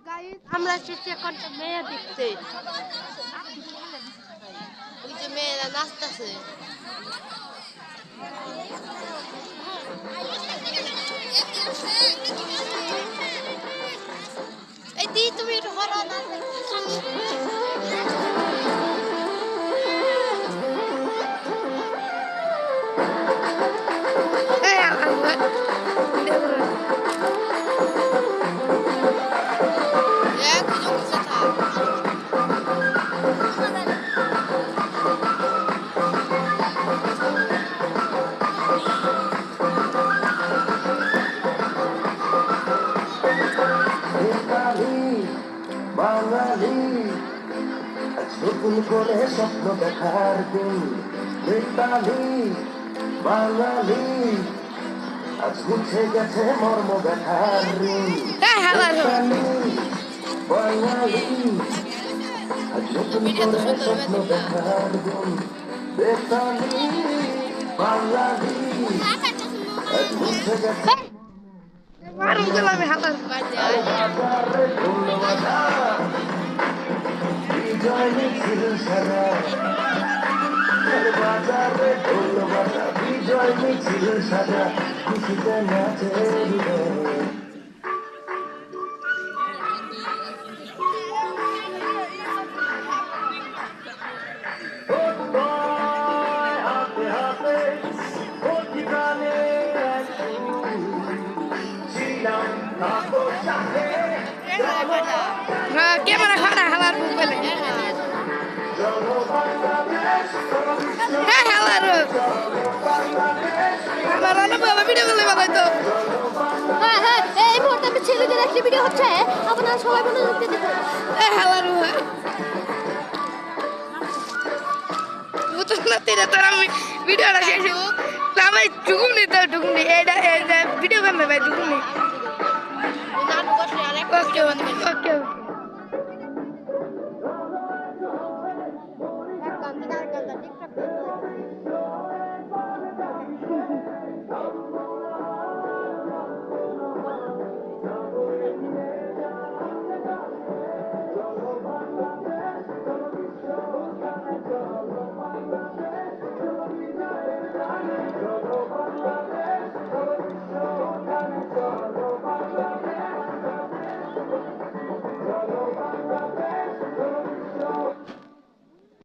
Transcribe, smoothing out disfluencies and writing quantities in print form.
Guys আমরা এসেছি এখন মেয়ে দেখতে। ওই যে মেয়েরা নাচতেছে। এই দি তুমি একটু হরা না বাঙালি নতুন করে স্বপ্ন দেখার দিন বেতালি বাঙালি আজ মুছে গেছে মর্ম দেখার ঋণ বেতালি বাঙালি আজ নতুন করে স্বপ্ন দেখার দিন বেতালি বাঙালি আজ মুছে গেছে মারুন গেলাম হাতার বিজয় মিছিল সারা বাজারে ঢোল বাজা বিজয় মিছিল সারা খুশিতে নাচে হৃদয় হাতে হাতে ঠিকানে ছিলাম থাকো সাথে ক্যামেরা খাড়া হালার বলে হ্যাঁ হালার আমার অনেক ভালো ভিডিও করলে ভালো হতো। হ্যাঁ হ্যাঁ এই মুহূর্তে আমি ছেলেদের একটি ভিডিও হচ্ছে আপনারা সবাই মনোযোগ দিয়ে দেখুন। হালার তোর আমি ভিডিওটা শেষ আমি ঢুকুনি তো ঢুকুনি এটা ভিডিও করবে ভাই ঢুকুনি